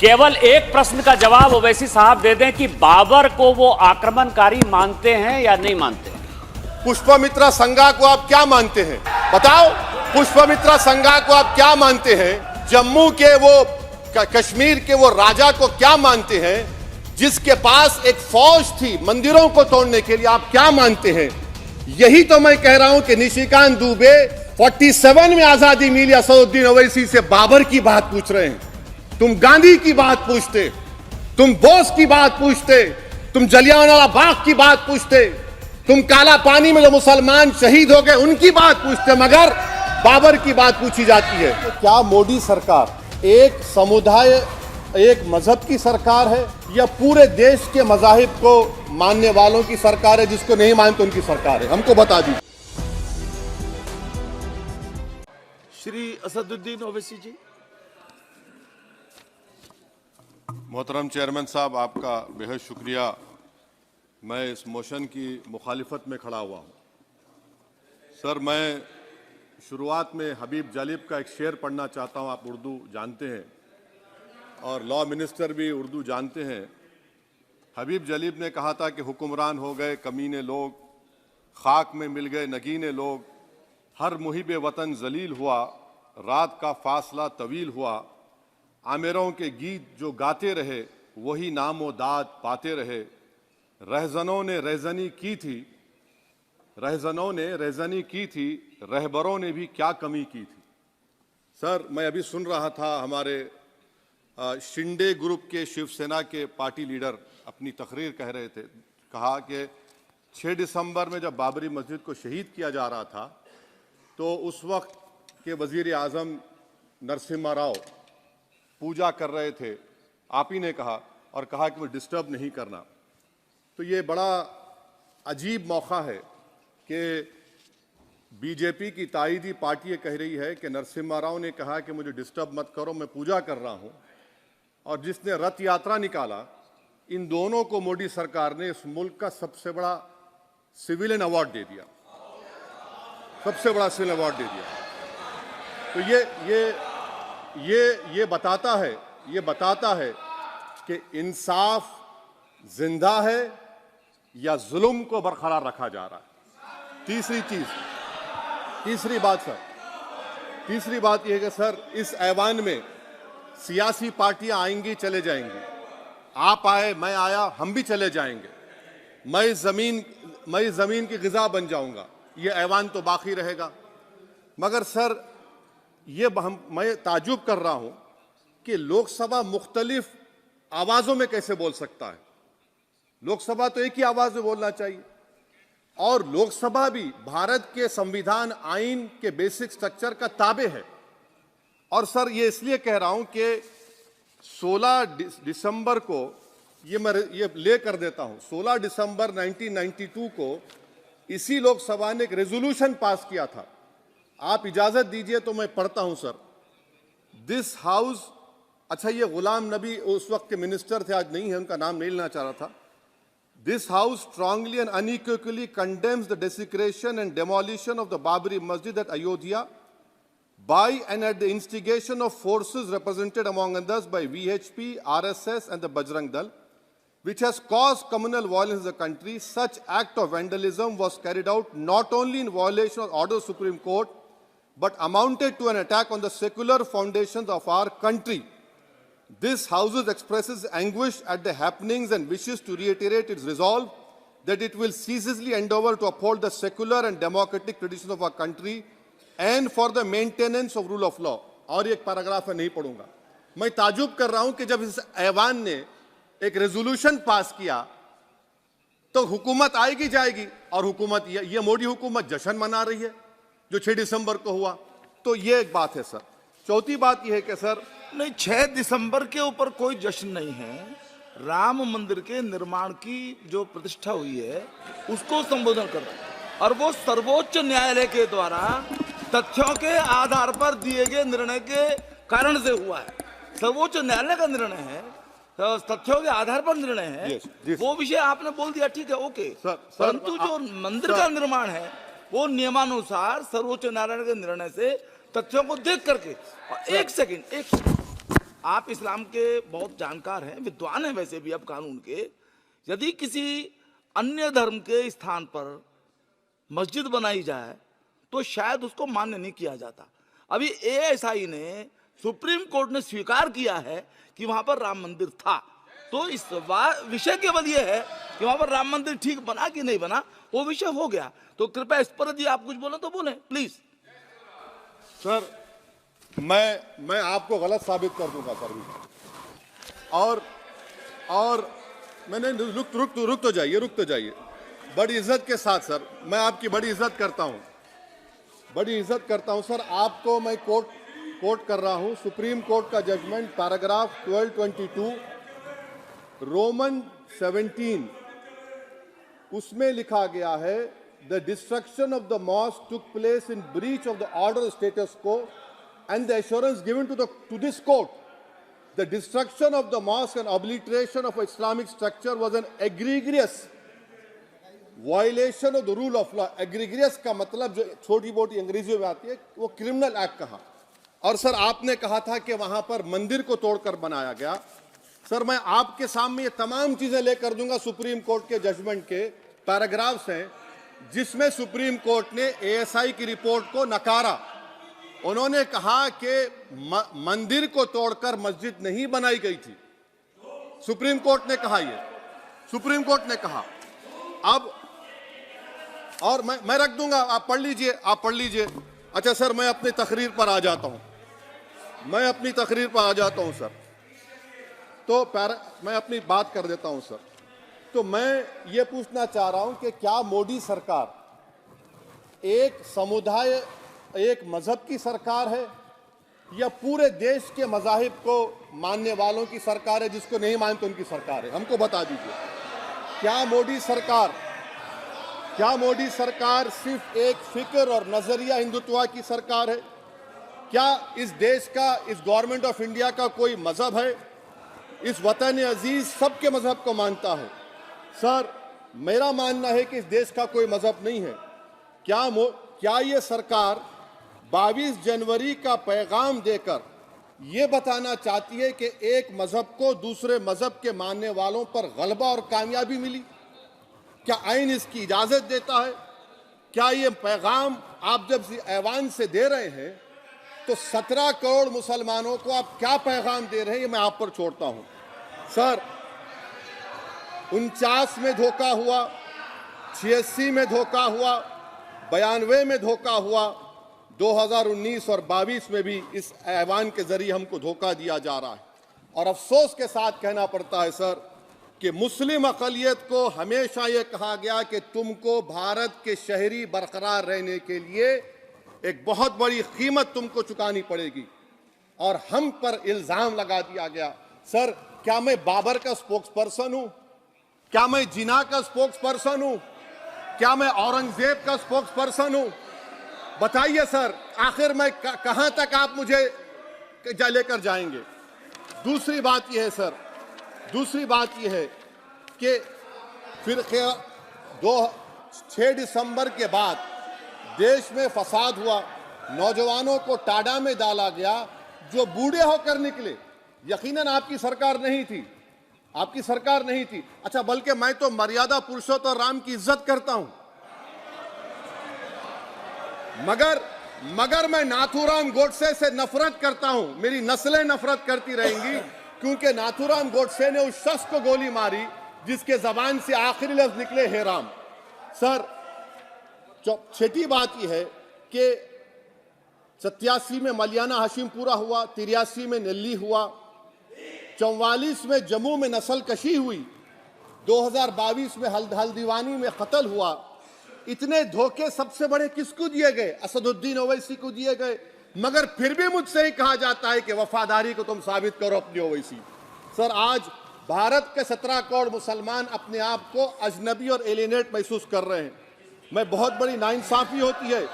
केवल एक प्रश्न का जवाब ओवैसी साहब दे दें कि बाबर को वो आक्रमणकारी मानते हैं या नहीं मानते? पुष्पमित्रा संघा को आप क्या मानते हैं? बताओ, पुष्पमित्रा संघा को आप क्या मानते हैं? जम्मू के वो कश्मीर के वो राजा को क्या मानते हैं जिसके पास एक फौज थी मंदिरों को तोड़ने के लिए? आप क्या मानते हैं? यही तो मैं कह रहा हूं कि निशिकांत दुबे 47 में आजादी मिली असदुद्दीन ओवैसी से बाबर की बात पूछ रहे हैं। तुम गांधी की बात पूछते, तुम बोस की बात पूछते, तुम जलियांवाला बाग की बात पूछते, तुम काला पानी में जो मुसलमान शहीद हो गए उनकी बात पूछते, मगर बाबर की बात पूछी जाती है। तो क्या मोदी सरकार एक समुदाय, एक मजहब की सरकार है या पूरे देश के मजाहिब को मानने वालों की सरकार है? जिसको नहीं मानते उनकी सरकार है? हमको बता दीजिए। श्री असदुद्दीन ओवैसी जी। मोहतरम चेयरमैन साहब, आपका बेहद शुक्रिया। मैं इस मोशन की मुखालिफत में खड़ा हुआ हूँ। सर, मैं शुरुआत में हबीब जालिब का एक शेर पढ़ना चाहता हूँ। आप उर्दू जानते हैं और लॉ मिनिस्टर भी उर्दू जानते हैं। हबीब जालिब ने कहा था कि हुक्मरान हो गए कमीने लोग, खाक में मिल गए नगीने लोग, हर मुहिब वतन जलील हुआ, रात का फासला तवील हुआ, आमिरों के गीत जो गाते रहे वही नामो दाद पाते रहे, रहजनों ने रहजनी की थी, रहजनों ने रहजनी की थी, रहबरों ने भी क्या कमी की थी। सर, मैं अभी सुन रहा था हमारे शिंदे ग्रुप के शिवसेना के पार्टी लीडर अपनी तकरीर कह रहे थे। कहा कि 6 दिसंबर में जब बाबरी मस्जिद को शहीद किया जा रहा था तो उस वक्त के वजीर आजम नरसिम्हा राव पूजा कर रहे थे। आप ही ने कहा और कहा कि मुझे डिस्टर्ब नहीं करना। तो ये बड़ा अजीब मौका है कि बीजेपी की ताईदी पार्टी ये कह रही है कि नरसिम्हा राव ने कहा कि मुझे डिस्टर्ब मत करो, मैं पूजा कर रहा हूं, और जिसने रथ यात्रा निकाला, इन दोनों को मोदी सरकार ने इस मुल्क का सबसे बड़ा सिविलियन अवार्ड दे दिया, सबसे बड़ा सिविलियन अवार्ड दे दिया। तो ये बताता है कि इंसाफ जिंदा है या जुल्म को बरकरार रखा जा रहा है। तीसरी बात यह है कि सर, इस ऐवान में सियासी पार्टियां आएंगी चले जाएंगी, आप आए मैं आया हम भी चले जाएंगे, मैं जमीन की गिजा बन जाऊंगा, ये ऐवान तो बाकी रहेगा। मगर सर, मैं ताजुब कर रहा हूं कि लोकसभा मुख्तलिफ आवाजों में कैसे बोल सकता है? लोकसभा तो एक ही आवाज में बोलना चाहिए, और लोकसभा भी भारत के संविधान आइन के बेसिक स्ट्रक्चर का ताबे है। और सर, ये इसलिए कह रहा हूं कि 16 दिसंबर को ये ले कर देता हूं, 16 दिसंबर 1992 को इसी लोकसभा ने एक रेजोल्यूशन पास किया था। आप इजाजत दीजिए तो मैं पढ़ता हूं सर। दिस हाउस, अच्छा, ये गुलाम नबी उस वक्त के मिनिस्टर थे, आज नहीं है, उनका नाम नहीं लेना चाह रहा था। This house strongly and unequivocally condemns the desecration and demolition of the Babri Masjid at Ayodhya by and at the instigation of forces represented among others by VHP, RSS and the Bajrang Dal, which has caused communal violence in the country. Such act of vandalism was carried out not only in violation of order of Supreme Court, but amounted to an attack on the secular foundations of our country. This House expresses anguish at the happenings and wishes to reiterate its resolve that it will ceaselessly endeavor to uphold the secular and democratic traditions of our country and for the maintenance of rule of law. और एक paragraph है, नहीं पढ़ूंगा। मैं ताजुब कर रहा हूं कि जब इस ऐवान ने एक रेजोल्यूशन पास किया तो हुकूमत आएगी जाएगी, और हुकूमत ये मोदी हुकूमत जश्न मना रही है जो 6 दिसंबर को हुआ। तो ये एक बात है सर। चौथी बात यह है कि सर, नहीं, 6 दिसंबर के ऊपर कोई जश्न नहीं है। राम मंदिर के निर्माण की जो प्रतिष्ठा हुई है उसको संबोधन कर रहा है, और वो सर्वोच्च न्यायालय के द्वारा तथ्यों के आधार पर दिए गए निर्णय के कारण से हुआ है। सर्वोच्च न्यायालय का निर्णय है, तो तथ्यों के आधार पर निर्णय है। वो विषय आपने बोल दिया, ठीक है, ओके। परंतु जो मंदिर का निर्माण है वो नियमानुसार सर्वोच्च न्यायालय के निर्णय से तथ्यों को देख करके। एक सेकंड आप इस्लाम के बहुत जानकार हैं, विद्वान हैं वैसे भी अब कानून के। यदि किसी अन्य धर्म के स्थान पर मस्जिद बनाई जाए तो शायद उसको मान्य नहीं किया जाता। अभी एएसआई ने, सुप्रीम कोर्ट ने स्वीकार किया है कि वहां पर राम मंदिर था। तो इस विषय केवल ये है कि वहां पर राम मंदिर ठीक बना कि नहीं बना, वो विषय हो गया। तो कृपया इस पर यदि आप कुछ बोले तो बोलें प्लीज। सर, मैं आपको गलत साबित कर दूंगा सर। और मैंने रुक तो जाइए बड़ी इज्जत के साथ सर, मैं आपकी बड़ी इज्जत करता हूं सर। आपको मैं कोट कर रहा हूं सुप्रीम कोर्ट का जजमेंट, पैराग्राफ 1222 रोमन 17, उसमें लिखा गया है the destruction of the mosque took place in breach of the order status को and the assurance given to this court, the destruction of the mosque and obliteration of Islamic structure was an egregious violation of the rule of law. Egregious का मतलब जो छोटी मोटी अंग्रेजी में आती है वो क्रिमिनल एक्ट कहा। और सर आपने कहा था कि वहां पर मंदिर को तोड़कर बनाया गया। सर मैं आपके सामने ये तमाम चीजें लेकर दूंगा, सुप्रीम कोर्ट के जजमेंट के पैराग्राफ्स हैं जिसमें सुप्रीम कोर्ट ने एएसआई की रिपोर्ट को नकारा। उन्होंने कहा कि मंदिर को तोड़कर मस्जिद नहीं बनाई गई थी। सुप्रीम कोर्ट ने कहा, सुप्रीम कोर्ट ने कहा। अब और मैं रख दूंगा, आप पढ़ लीजिए। अच्छा सर, मैं अपनी तकरीर पर आ जाता हूं सर। तो मैं अपनी बात कर देता हूं सर। तो मैं ये पूछना चाह रहा हूं कि क्या मोदी सरकार एक समुदाय, एक मजहब की सरकार है या पूरे देश के मजाहिब को मानने वालों की सरकार है? जिसको नहीं मानते उनकी सरकार है? हमको बता दीजिए। क्या मोदी सरकार सिर्फ एक फिक्र और नजरिया हिंदुत्व की सरकार है? क्या इस देश का, इस गवर्नमेंट ऑफ इंडिया का कोई मजहब है? इस वतन अजीज सबके मजहब को मानता है। सर मेरा मानना है कि इस देश का कोई मजहब नहीं है। क्या ये सरकार 22 जनवरी का पैगाम देकर यह बताना चाहती है कि एक मजहब को दूसरे मजहब के मानने वालों पर गलबा और कामयाबी मिली? क्या आइन इसकी इजाजत देता है? क्या ये पैगाम आप जब ऐवान से दे रहे हैं तो 17 करोड़ मुसलमानों को आप क्या पैगाम दे रहे हैं, ये मैं आप पर छोड़ता हूं। सर 49 में धोखा हुआ, 86 में धोखा हुआ, 92 में धोखा हुआ, 2019 और 22 में भी इस ऐवान के जरिए हमको धोखा दिया जा रहा है। और अफसोस के साथ कहना पड़ता है सर कि मुस्लिम अक़लियत को हमेशा ये कहा गया कि तुमको भारत के शहरी बरकरार रहने के लिए एक बहुत बड़ी कीमत तुमको चुकानी पड़ेगी, और हम पर इल्जाम लगा दिया गया। सर क्या मैं बाबर का स्पोक्स पर्सन हूं? क्या मैं जिना का स्पोक्स पर्सन हूं? क्या मैं औरंगजेब का स्पोक्स पर्सन हूं? बताइए सर, आखिर मैं कहां तक आप मुझे लेकर जाएंगे? दूसरी बात यह है सर, दूसरी बात यह है कि फिर 6 दिसंबर के बाद देश में फसाद हुआ, नौजवानों को टाडा में डाला गया जो बूढ़े होकर निकले। यकीनन आपकी सरकार नहीं थी, आपकी सरकार नहीं थी। अच्छा, बल्कि मैं तो मर्यादा पुरुषोत्तम राम की इज्जत करता हूं, मगर मैं नाथूराम गोडसे से नफरत करता हूं। मेरी नस्लें नफरत करती रहेंगी क्योंकि नाथूराम गोडसे ने उस शख्स को गोली मारी जिसके जबान से आखिरी लफ्ज निकले हे राम। सर छठी बात यह है कि 87 में मलियाना हाशिमपुरा हुआ, 83 में नेल्ली हुआ, 44 में जम्मू में नस्ल कशी हुई, 2022 में हल्दीवानी में कत्ल हुआ। इतने धोखे सबसे बड़े किसको दिए गए? असदुद्दीन ओवैसी को दिए गए। मगर फिर भी मुझसे ही कहा जाता है कि वफादारी को तुम साबित करो अपनी ओवैसी। सर आज भारत के 17 करोड़ मुसलमान अपने आप को अजनबी और एलिनेट महसूस कर रहे हैं। मैं बहुत बड़ी नाइंसाफी होती है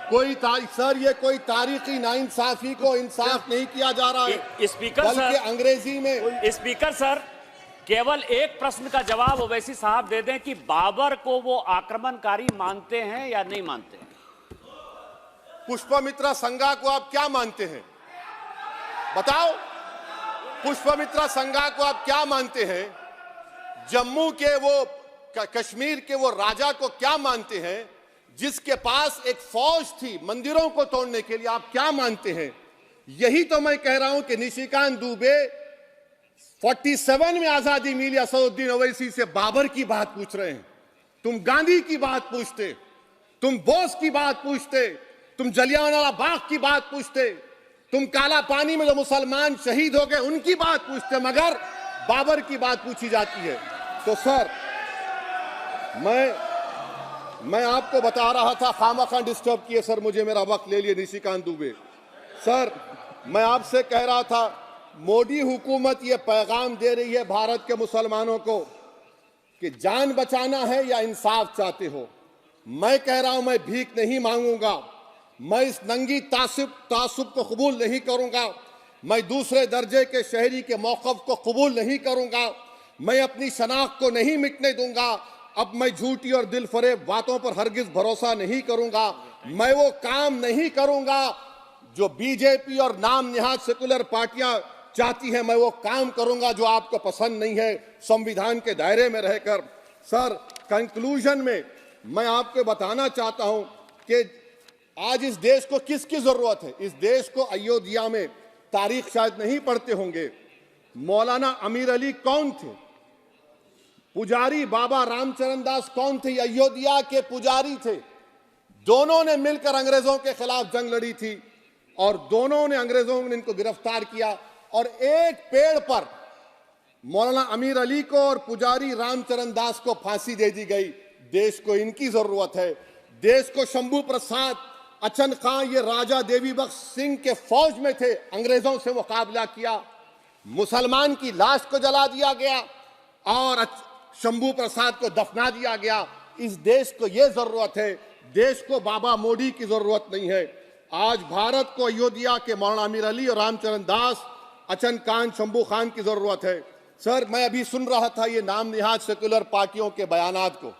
सर, ये कोई तारीखी नाइंसाफी को इंसाफ नहीं किया जा रहा है। स्पीकर बल्कि सर, अंग्रेजी में स्पीकर सर केवल एक प्रश्न का जवाब ओवैसी साहब दे दें कि बाबर को वो आक्रमणकारी मानते हैं या नहीं मानते? पुष्पमित्रा संगा को आप क्या मानते हैं? बताओ। पुष्पमित्रा संघा को आप क्या मानते हैं? जम्मू के वो कश्मीर के वो राजा को क्या मानते हैं जिसके पास एक फौज थी मंदिरों को तोड़ने के लिए? आप क्या मानते हैं? यही तो मैं कह रहा हूं कि निशिकांत दुबे 47 में आजादी मिली असदुद्दीन ओवैसी से बाबर की बात पूछ रहे हैं। तुम गांधी की बात पूछते, तुम बोस की बात पूछते, तुम जलियांवाला बाग की बात पूछते, तुम काला पानी में जो मुसलमान शहीद हो गए उनकी बात पूछते, मगर बाबर की बात पूछी जाती है। तो सर मैं आपको बता रहा था, खामखा डिस्टर्ब किए सर, मुझे मेरा वक्त ले लिए निशिकांत दुबे। सर मैं आपसे कह रहा था, मोदी हुकूमत ये पैगाम दे रही है भारत के मुसलमानों को कि जान बचाना है या इंसाफ चाहते हो। मैं कह रहा हूं मैं भीख नहीं मांगूंगा, मैं इस नंगी तासुब को कबूल नहीं करूंगा, मैं दूसरे दर्जे के शहरी के मौक़िफ़ को कबूल नहीं करूंगा, मैं अपनी शनाख्त को नहीं मिटने दूंगा। अब मैं झूठी और दिल फरेब बातों पर हरगिज भरोसा नहीं करूंगा। मैं वो काम नहीं करूंगा जो बीजेपी और नाम निहाद सेकुलर पार्टियां चाहती हैं। मैं वो काम करूंगा जो आपको पसंद नहीं है, संविधान के दायरे में रहकर। सर कंक्लूजन में मैं आपको बताना चाहता हूं कि आज इस देश को किसकी जरूरत है? इस देश को अयोध्या में, तारीख शायद नहीं पढ़ते होंगे, मौलाना अमीर अली कौन थे? पुजारी बाबा रामचरण दास कौन थे? अयोध्या के पुजारी थे। दोनों ने मिलकर अंग्रेजों के खिलाफ जंग लड़ी थी और दोनों ने, अंग्रेजों ने इनको गिरफ्तार किया और एक पेड़ पर मौलाना अमीर अली को और पुजारी रामचरण दास को फांसी दे दी गई। देश को इनकी जरूरत है। देश को शंभू प्रसाद, अचन खां, ये राजा देवी बख्श सिंह के फौज में थे, अंग्रेजों से मुकाबला किया, मुसलमान की लाश को जला दिया गया और शंभू प्रसाद को दफना दिया गया। इस देश को यह जरूरत है, देश को बाबा मोदी की जरूरत नहीं है। आज भारत को अयोध्या के मौलाना अमीर अली और रामचरण दास, अचन खान, शंभू खान की जरूरत है। सर मैं अभी सुन रहा था ये नाम निहाद सेकुलर पार्टियों के बयानात को।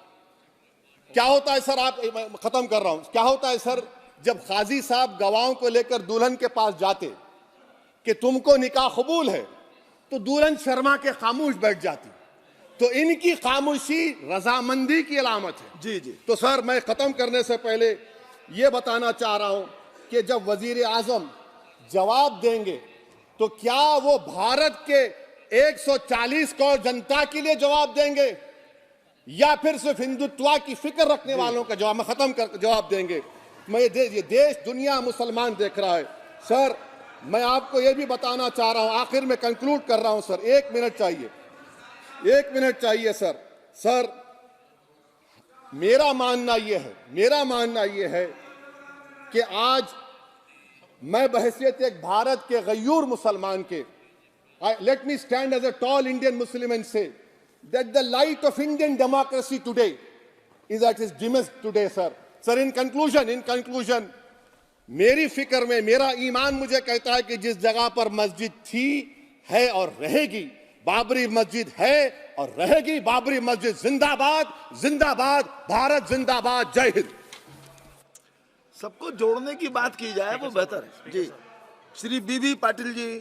क्या होता है सर, आप खत्म कर रहा हूं, क्या होता है सर, जब काजी साहब गवाहों को लेकर दुल्हन के पास जाते कि तुमको निकाह कबूल है, तो दुल्हन शर्मा के खामोश बैठ जाती। तो इनकी खामोशी रजामंदी की अलामत है। जी जी। तो सर मैं खत्म करने से पहले ये बताना चाह रहा हूं कि जब वजीर आजम जवाब देंगे तो क्या वो भारत के 140 करोड़ जनता के लिए जवाब देंगे या फिर सिर्फ हिंदुत्व की फिक्र रखने वालों का जवाब, मैं खत्म कर जवाब देंगे? मैं ये देश, दुनिया, मुसलमान देख रहा है। सर मैं आपको ये भी बताना चाह रहा हूं, आखिर में कंक्लूड कर रहा हूं सर, 1 मिनट चाहिए, 1 मिनट चाहिए सर। सर मेरा मानना यह है कि आज मैं बहैसियत एक भारत के गयूर मुसलमान के, let me stand as a tall Indian Muslim and say that the light of Indian democracy today is at its dimmest today, sir. Sir, in conclusion, मेरी फिक्र में, मेरा ईमान मुझे कहता है कि जिस जगह पर मस्जिद थी, है और रहेगी, बाबरी मस्जिद है और रहेगी, बाबरी मस्जिद जिंदाबाद, जिंदाबाद, भारत जिंदाबाद, जय हिंद। सबको जोड़ने की बात की जाए वो बेहतर है। जी, श्री बीबी पाटिल जी।